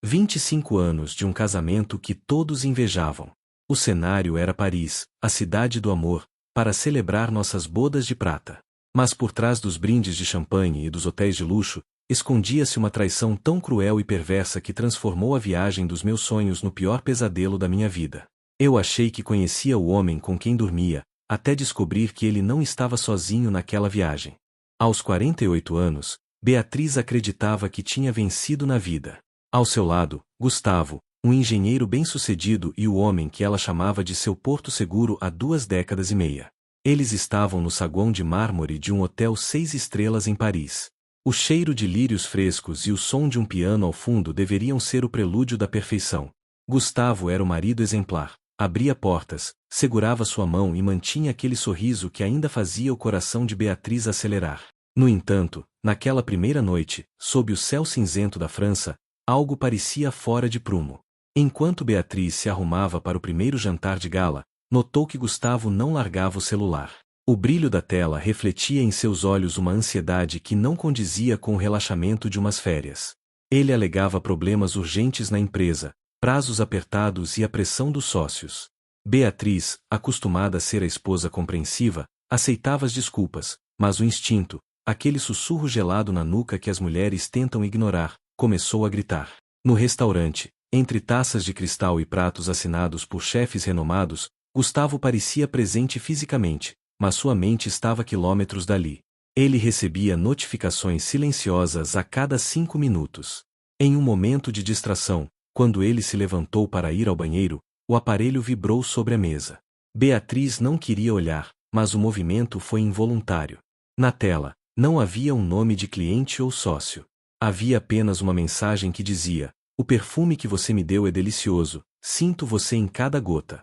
25 anos de um casamento que todos invejavam. O cenário era Paris, a cidade do amor, para celebrar nossas bodas de prata. Mas por trás dos brindes de champanhe e dos hotéis de luxo, escondia-se uma traição tão cruel e perversa que transformou a viagem dos meus sonhos no pior pesadelo da minha vida. Eu achei que conhecia o homem com quem dormia, até descobrir que ele não estava sozinho naquela viagem. Aos 48 anos, Beatriz acreditava que tinha vencido na vida. Ao seu lado, Gustavo, um engenheiro bem-sucedido e o homem que ela chamava de seu porto seguro há 2 décadas e meia. Eles estavam no saguão de mármore de um hotel 6 estrelas em Paris. O cheiro de lírios frescos e o som de um piano ao fundo deveriam ser o prelúdio da perfeição. Gustavo era o marido exemplar. Abria portas, segurava sua mão e mantinha aquele sorriso que ainda fazia o coração de Beatriz acelerar. No entanto, naquela primeira noite, sob o céu cinzento da França, algo parecia fora de prumo. Enquanto Beatriz se arrumava para o primeiro jantar de gala, notou que Gustavo não largava o celular. O brilho da tela refletia em seus olhos uma ansiedade que não condizia com o relaxamento de umas férias. Ele alegava problemas urgentes na empresa, prazos apertados e a pressão dos sócios. Beatriz, acostumada a ser a esposa compreensiva, aceitava as desculpas, mas o instinto, aquele sussurro gelado na nuca que as mulheres tentam ignorar, começou a gritar. No restaurante, entre taças de cristal e pratos assinados por chefes renomados, Gustavo parecia presente fisicamente, mas sua mente estava a quilômetros dali. Ele recebia notificações silenciosas a cada 5 minutos. Em um momento de distração, quando ele se levantou para ir ao banheiro, o aparelho vibrou sobre a mesa. Beatriz não queria olhar, mas o movimento foi involuntário. Na tela, não havia um nome de cliente ou sócio. Havia apenas uma mensagem que dizia: "O perfume que você me deu é delicioso, sinto você em cada gota."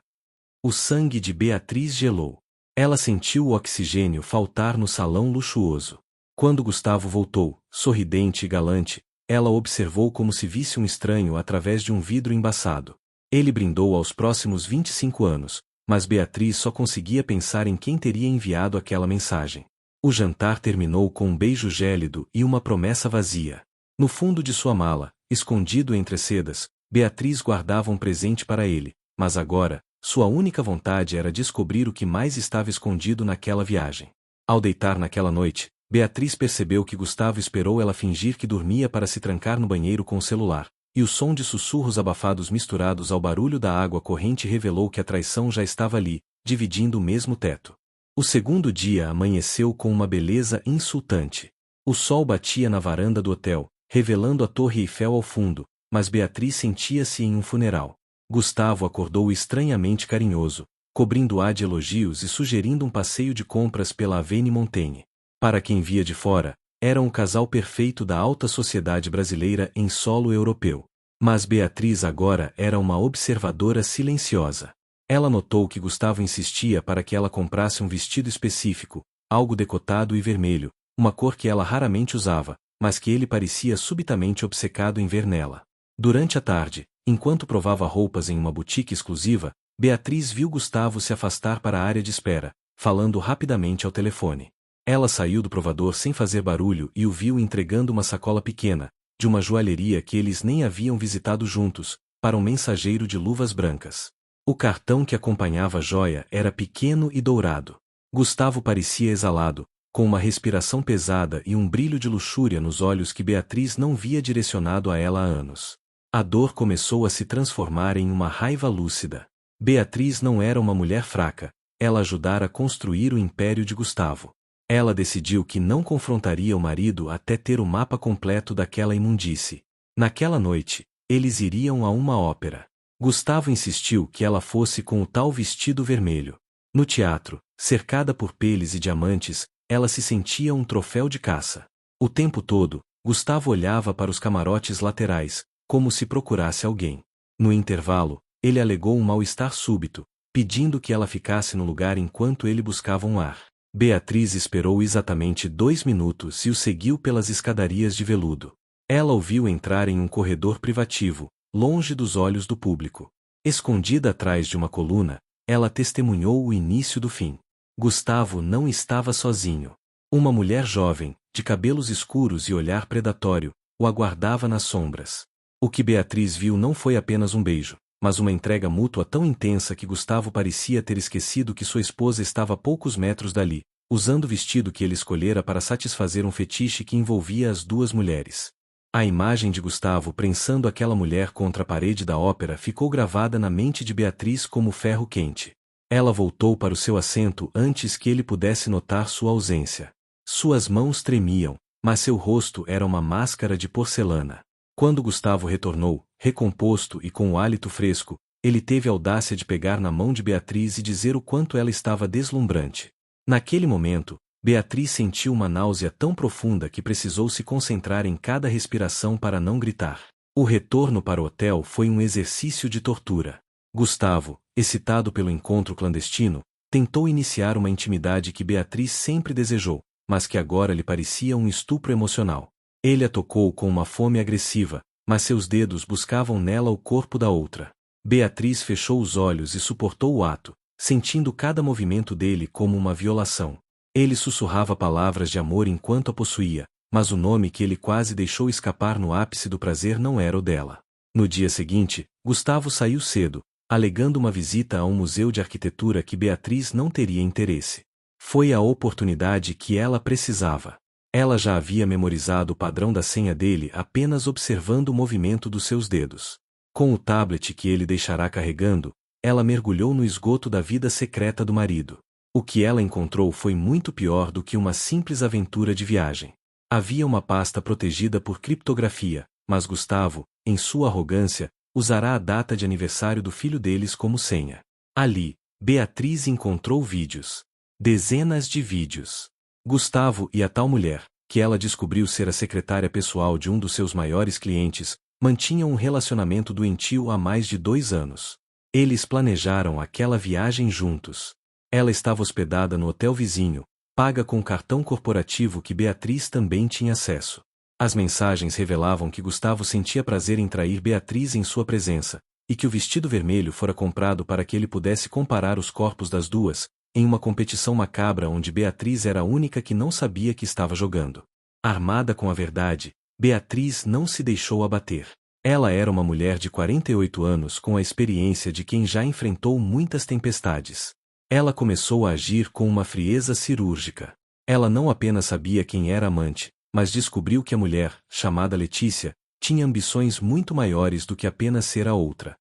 O sangue de Beatriz gelou. Ela sentiu o oxigênio faltar no salão luxuoso. Quando Gustavo voltou, sorridente e galante, ela observou como se visse um estranho através de um vidro embaçado. Ele brindou aos próximos 25 anos, mas Beatriz só conseguia pensar em quem teria enviado aquela mensagem. O jantar terminou com um beijo gélido e uma promessa vazia. No fundo de sua mala, escondido entre sedas, Beatriz guardava um presente para ele, mas agora, sua única vontade era descobrir o que mais estava escondido naquela viagem. Ao deitar naquela noite, Beatriz percebeu que Gustavo esperou ela fingir que dormia para se trancar no banheiro com o celular, e o som de sussurros abafados misturados ao barulho da água corrente revelou que a traição já estava ali, dividindo o mesmo teto. O segundo dia amanheceu com uma beleza insultante. O sol batia na varanda do hotel, revelando a Torre Eiffel ao fundo, mas Beatriz sentia-se em um funeral. Gustavo acordou estranhamente carinhoso, cobrindo-a de elogios e sugerindo um passeio de compras pela Avenue Montaigne. Para quem via de fora, eram o casal perfeito da alta sociedade brasileira em solo europeu. Mas Beatriz agora era uma observadora silenciosa. Ela notou que Gustavo insistia para que ela comprasse um vestido específico, algo decotado e vermelho, uma cor que ela raramente usava, mas que ele parecia subitamente obcecado em ver nela. Durante a tarde, enquanto provava roupas em uma boutique exclusiva, Beatriz viu Gustavo se afastar para a área de espera, falando rapidamente ao telefone. Ela saiu do provador sem fazer barulho e o viu entregando uma sacola pequena, de uma joalheria que eles nem haviam visitado juntos, para um mensageiro de luvas brancas. O cartão que acompanhava a joia era pequeno e dourado. Gustavo parecia exalado, com uma respiração pesada e um brilho de luxúria nos olhos que Beatriz não via direcionado a ela há anos. A dor começou a se transformar em uma raiva lúcida. Beatriz não era uma mulher fraca, ela ajudara a construir o império de Gustavo. Ela decidiu que não confrontaria o marido até ter o mapa completo daquela imundície. Naquela noite, eles iriam a uma ópera. Gustavo insistiu que ela fosse com o tal vestido vermelho. No teatro, cercada por peles e diamantes, ela se sentia um troféu de caça. O tempo todo, Gustavo olhava para os camarotes laterais, como se procurasse alguém. No intervalo, ele alegou um mal-estar súbito, pedindo que ela ficasse no lugar enquanto ele buscava um ar. Beatriz esperou exatamente 2 minutos e o seguiu pelas escadarias de veludo. Ela o viu entrar em um corredor privativo, longe dos olhos do público. Escondida atrás de uma coluna, ela testemunhou o início do fim. Gustavo não estava sozinho. Uma mulher jovem, de cabelos escuros e olhar predatório, o aguardava nas sombras. O que Beatriz viu não foi apenas um beijo, mas uma entrega mútua tão intensa que Gustavo parecia ter esquecido que sua esposa estava a poucos metros dali, usando o vestido que ele escolhera para satisfazer um fetiche que envolvia as duas mulheres. A imagem de Gustavo prensando aquela mulher contra a parede da ópera ficou gravada na mente de Beatriz como ferro quente. Ela voltou para o seu assento antes que ele pudesse notar sua ausência. Suas mãos tremiam, mas seu rosto era uma máscara de porcelana. Quando Gustavo retornou, recomposto e com o hálito fresco, ele teve a audácia de pegar na mão de Beatriz e dizer o quanto ela estava deslumbrante. Naquele momento, Beatriz sentiu uma náusea tão profunda que precisou se concentrar em cada respiração para não gritar. O retorno para o hotel foi um exercício de tortura. Gustavo, excitado pelo encontro clandestino, tentou iniciar uma intimidade que Beatriz sempre desejou, mas que agora lhe parecia um estupro emocional. Ele a tocou com uma fome agressiva, mas seus dedos buscavam nela o corpo da outra. Beatriz fechou os olhos e suportou o ato, sentindo cada movimento dele como uma violação. Ele sussurrava palavras de amor enquanto a possuía, mas o nome que ele quase deixou escapar no ápice do prazer não era o dela. No dia seguinte, Gustavo saiu cedo, alegando uma visita a um museu de arquitetura que Beatriz não teria interesse. Foi a oportunidade que ela precisava. Ela já havia memorizado o padrão da senha dele apenas observando o movimento dos seus dedos. Com o tablet que ele deixará carregando, ela mergulhou no esgoto da vida secreta do marido. O que ela encontrou foi muito pior do que uma simples aventura de viagem. Havia uma pasta protegida por criptografia, mas Gustavo, em sua arrogância, usará a data de aniversário do filho deles como senha. Ali, Beatriz encontrou vídeos. Dezenas de vídeos. Gustavo e a tal mulher, que ela descobriu ser a secretária pessoal de um dos seus maiores clientes, mantinham um relacionamento doentio há mais de 2 anos. Eles planejaram aquela viagem juntos. Ela estava hospedada no hotel vizinho, paga com o cartão corporativo que Beatriz também tinha acesso. As mensagens revelavam que Gustavo sentia prazer em trair Beatriz em sua presença, e que o vestido vermelho fora comprado para que ele pudesse comparar os corpos das duas, em uma competição macabra onde Beatriz era a única que não sabia que estava jogando. Armada com a verdade, Beatriz não se deixou abater. Ela era uma mulher de 48 anos com a experiência de quem já enfrentou muitas tempestades. Ela começou a agir com uma frieza cirúrgica. Ela não apenas sabia quem era a amante, mas descobriu que a mulher, chamada Letícia, tinha ambições muito maiores do que apenas ser a outra.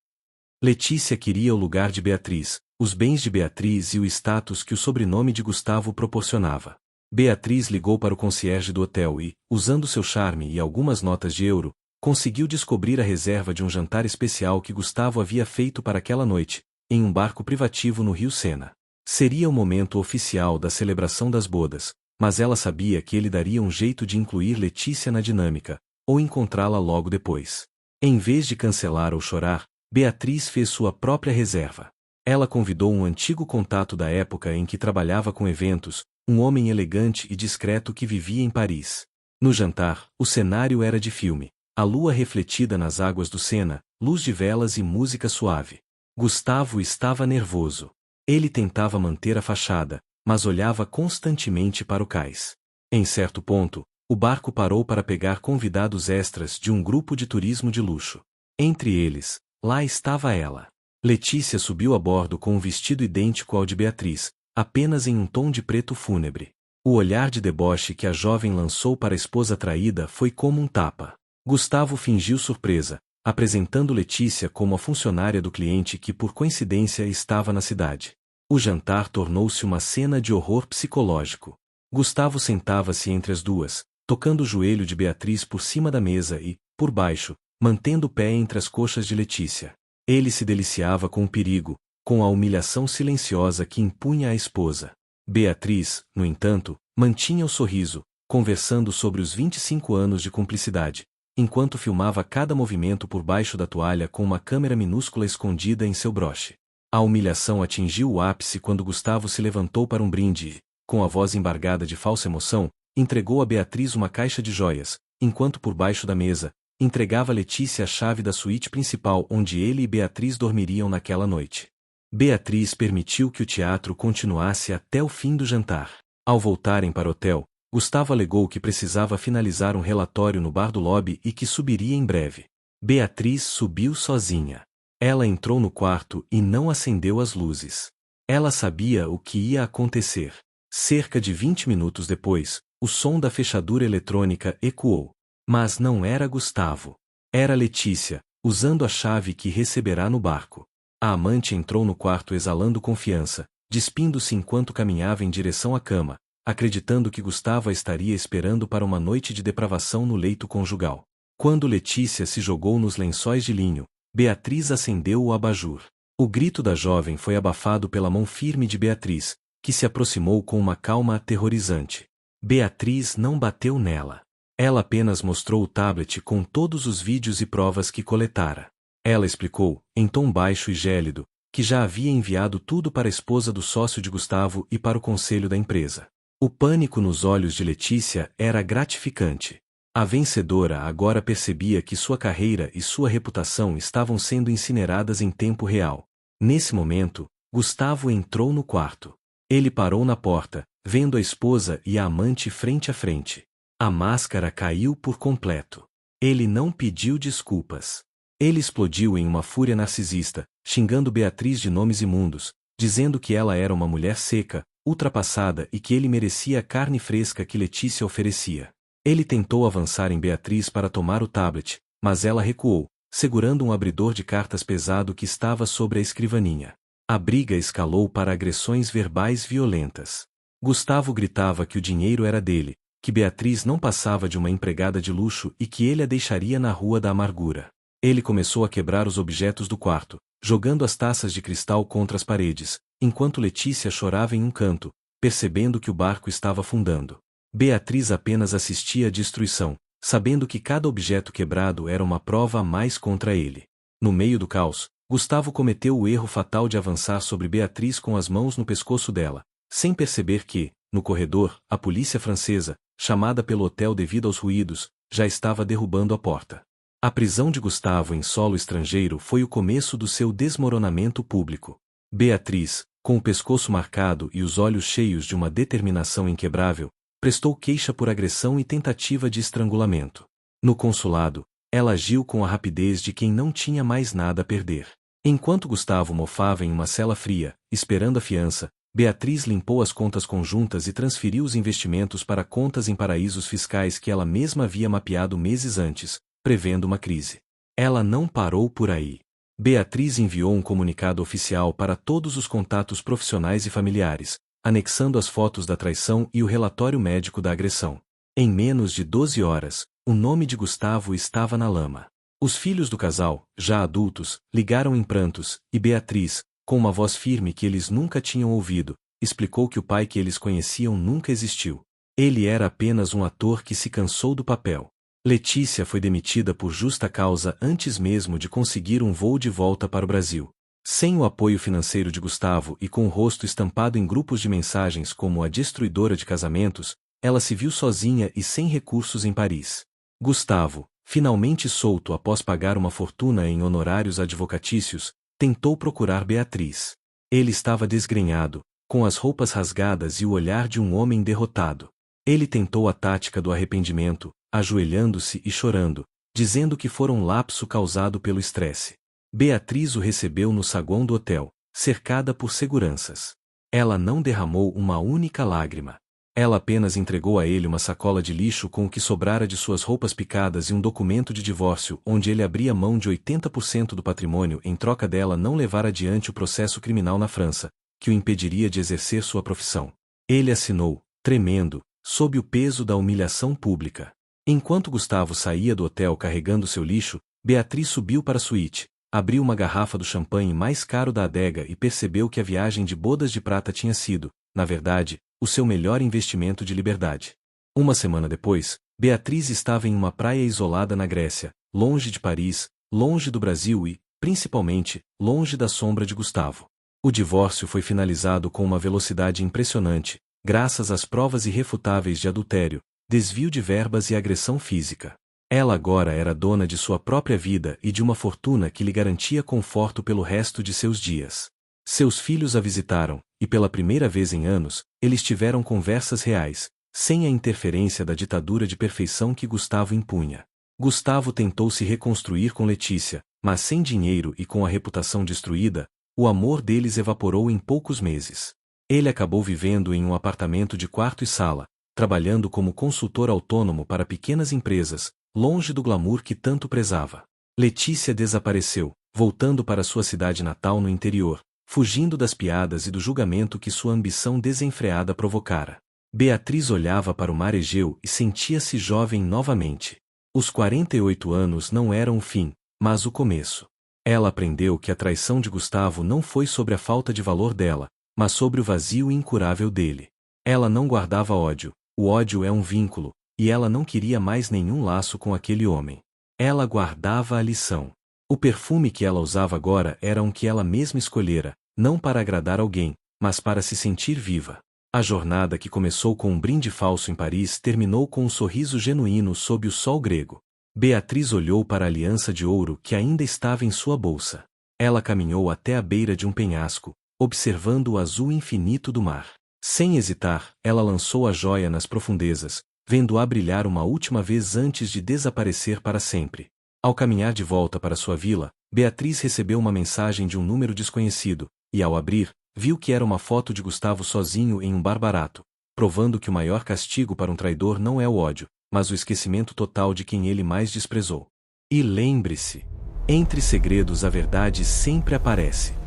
Letícia queria o lugar de Beatriz, os bens de Beatriz e o status que o sobrenome de Gustavo proporcionava. Beatriz ligou para o concierge do hotel e, usando seu charme e algumas notas de euro, conseguiu descobrir a reserva de um jantar especial que Gustavo havia feito para aquela noite, em um barco privativo no Rio Sena. Seria o momento oficial da celebração das bodas, mas ela sabia que ele daria um jeito de incluir Letícia na dinâmica, ou encontrá-la logo depois. Em vez de cancelar ou chorar, Beatriz fez sua própria reserva. Ela convidou um antigo contato da época em que trabalhava com eventos, um homem elegante e discreto que vivia em Paris. No jantar, o cenário era de filme, a lua refletida nas águas do Sena, luz de velas e música suave. Gustavo estava nervoso. Ele tentava manter a fachada, mas olhava constantemente para o cais. Em certo ponto, o barco parou para pegar convidados extras de um grupo de turismo de luxo. Entre eles, lá estava ela. Letícia subiu a bordo com um vestido idêntico ao de Beatriz, apenas em um tom de preto fúnebre. O olhar de deboche que a jovem lançou para a esposa traída foi como um tapa. Gustavo fingiu surpresa, apresentando Letícia como a funcionária do cliente que por coincidência estava na cidade. O jantar tornou-se uma cena de horror psicológico. Gustavo sentava-se entre as duas, tocando o joelho de Beatriz por cima da mesa e, por baixo, mantendo o pé entre as coxas de Letícia. Ele se deliciava com o perigo, com a humilhação silenciosa que impunha a esposa. Beatriz, no entanto, mantinha o sorriso, conversando sobre os 25 anos de cumplicidade, enquanto filmava cada movimento por baixo da toalha com uma câmera minúscula escondida em seu broche. A humilhação atingiu o ápice quando Gustavo se levantou para um brinde e, com a voz embargada de falsa emoção, entregou a Beatriz uma caixa de joias, enquanto por baixo da mesa, entregava a Letícia a chave da suíte principal onde ele e Beatriz dormiriam naquela noite. Beatriz permitiu que o teatro continuasse até o fim do jantar. Ao voltarem para o hotel, Gustavo alegou que precisava finalizar um relatório no bar do lobby e que subiria em breve. Beatriz subiu sozinha. Ela entrou no quarto e não acendeu as luzes. Ela sabia o que ia acontecer. Cerca de 20 minutos depois, o som da fechadura eletrônica ecoou. Mas não era Gustavo. Era Letícia, usando a chave que receberá no barco. A amante entrou no quarto exalando confiança, despindo-se enquanto caminhava em direção à cama, acreditando que Gustavo a estaria esperando para uma noite de depravação no leito conjugal. Quando Letícia se jogou nos lençóis de linho, Beatriz acendeu o abajur. O grito da jovem foi abafado pela mão firme de Beatriz, que se aproximou com uma calma aterrorizante. Beatriz não bateu nela. Ela apenas mostrou o tablet com todos os vídeos e provas que coletara. Ela explicou, em tom baixo e gélido, que já havia enviado tudo para a esposa do sócio de Gustavo e para o conselho da empresa. O pânico nos olhos de Letícia era gratificante. A vencedora agora percebia que sua carreira e sua reputação estavam sendo incineradas em tempo real. Nesse momento, Gustavo entrou no quarto. Ele parou na porta, vendo a esposa e a amante frente a frente. A máscara caiu por completo. Ele não pediu desculpas. Ele explodiu em uma fúria narcisista, xingando Beatriz de nomes imundos, dizendo que ela era uma mulher seca, ultrapassada e que ele merecia a carne fresca que Letícia oferecia. Ele tentou avançar em Beatriz para tomar o tablet, mas ela recuou, segurando um abridor de cartas pesado que estava sobre a escrivaninha. A briga escalou para agressões verbais violentas. Gustavo gritava que o dinheiro era dele, que Beatriz não passava de uma empregada de luxo e que ele a deixaria na rua da amargura. Ele começou a quebrar os objetos do quarto, jogando as taças de cristal contra as paredes, enquanto Letícia chorava em um canto, percebendo que o barco estava afundando. Beatriz apenas assistia à destruição, sabendo que cada objeto quebrado era uma prova a mais contra ele. No meio do caos, Gustavo cometeu o erro fatal de avançar sobre Beatriz com as mãos no pescoço dela, sem perceber que, no corredor, a polícia francesa, chamada pelo hotel devido aos ruídos, já estava derrubando a porta. A prisão de Gustavo em solo estrangeiro foi o começo do seu desmoronamento público. Beatriz, com o pescoço marcado e os olhos cheios de uma determinação inquebrável, prestou queixa por agressão e tentativa de estrangulamento. No consulado, ela agiu com a rapidez de quem não tinha mais nada a perder. Enquanto Gustavo mofava em uma cela fria, esperando a fiança, Beatriz limpou as contas conjuntas e transferiu os investimentos para contas em paraísos fiscais que ela mesma havia mapeado meses antes, prevendo uma crise. Ela não parou por aí. Beatriz enviou um comunicado oficial para todos os contatos profissionais e familiares, anexando as fotos da traição e o relatório médico da agressão. Em menos de 12 horas, o nome de Gustavo estava na lama. Os filhos do casal, já adultos, ligaram em prantos, e Beatriz, com uma voz firme que eles nunca tinham ouvido, explicou que o pai que eles conheciam nunca existiu. Ele era apenas um ator que se cansou do papel. Letícia foi demitida por justa causa antes mesmo de conseguir um voo de volta para o Brasil. Sem o apoio financeiro de Gustavo e com o rosto estampado em grupos de mensagens como a destruidora de casamentos, ela se viu sozinha e sem recursos em Paris. Gustavo, finalmente solto após pagar uma fortuna em honorários advocatícios, tentou procurar Beatriz. Ele estava desgrenhado, com as roupas rasgadas e o olhar de um homem derrotado. Ele tentou a tática do arrependimento, ajoelhando-se e chorando, dizendo que fora um lapso causado pelo estresse. Beatriz o recebeu no saguão do hotel, cercada por seguranças. Ela não derramou uma única lágrima. Ela apenas entregou a ele uma sacola de lixo com o que sobrara de suas roupas picadas e um documento de divórcio onde ele abria mão de 80% do patrimônio em troca dela não levar adiante o processo criminal na França, que o impediria de exercer sua profissão. Ele assinou, tremendo, sob o peso da humilhação pública. Enquanto Gustavo saía do hotel carregando seu lixo, Beatriz subiu para a suíte, abriu uma garrafa do champanhe mais caro da adega e percebeu que a viagem de bodas de prata tinha sido, na verdade, o seu melhor investimento de liberdade. Uma semana depois, Beatriz estava em uma praia isolada na Grécia, longe de Paris, longe do Brasil e, principalmente, longe da sombra de Gustavo. O divórcio foi finalizado com uma velocidade impressionante, graças às provas irrefutáveis de adultério, desvio de verbas e agressão física. Ela agora era dona de sua própria vida e de uma fortuna que lhe garantia conforto pelo resto de seus dias. Seus filhos a visitaram, e pela primeira vez em anos, eles tiveram conversas reais, sem a interferência da ditadura de perfeição que Gustavo impunha. Gustavo tentou se reconstruir com Letícia, mas sem dinheiro e com a reputação destruída, o amor deles evaporou em poucos meses. Ele acabou vivendo em um apartamento de quarto e sala, trabalhando como consultor autônomo para pequenas empresas, longe do glamour que tanto prezava. Letícia desapareceu, voltando para sua cidade natal no interior, fugindo das piadas e do julgamento que sua ambição desenfreada provocara. Beatriz olhava para o mar Egeu e sentia-se jovem novamente. Os 48 anos não eram o fim, mas o começo. Ela aprendeu que a traição de Gustavo não foi sobre a falta de valor dela, mas sobre o vazio incurável dele. Ela não guardava ódio, o ódio é um vínculo, e ela não queria mais nenhum laço com aquele homem. Ela guardava a lição. O perfume que ela usava agora era um que ela mesma escolhera, não para agradar alguém, mas para se sentir viva. A jornada que começou com um brinde falso em Paris terminou com um sorriso genuíno sob o sol grego. Beatriz olhou para a aliança de ouro que ainda estava em sua bolsa. Ela caminhou até a beira de um penhasco, observando o azul infinito do mar. Sem hesitar, ela lançou a joia nas profundezas, vendo-a brilhar uma última vez antes de desaparecer para sempre. Ao caminhar de volta para sua vila, Beatriz recebeu uma mensagem de um número desconhecido, e ao abrir, viu que era uma foto de Gustavo sozinho em um bar barato, provando que o maior castigo para um traidor não é o ódio, mas o esquecimento total de quem ele mais desprezou. E lembre-se, entre segredos a verdade sempre aparece.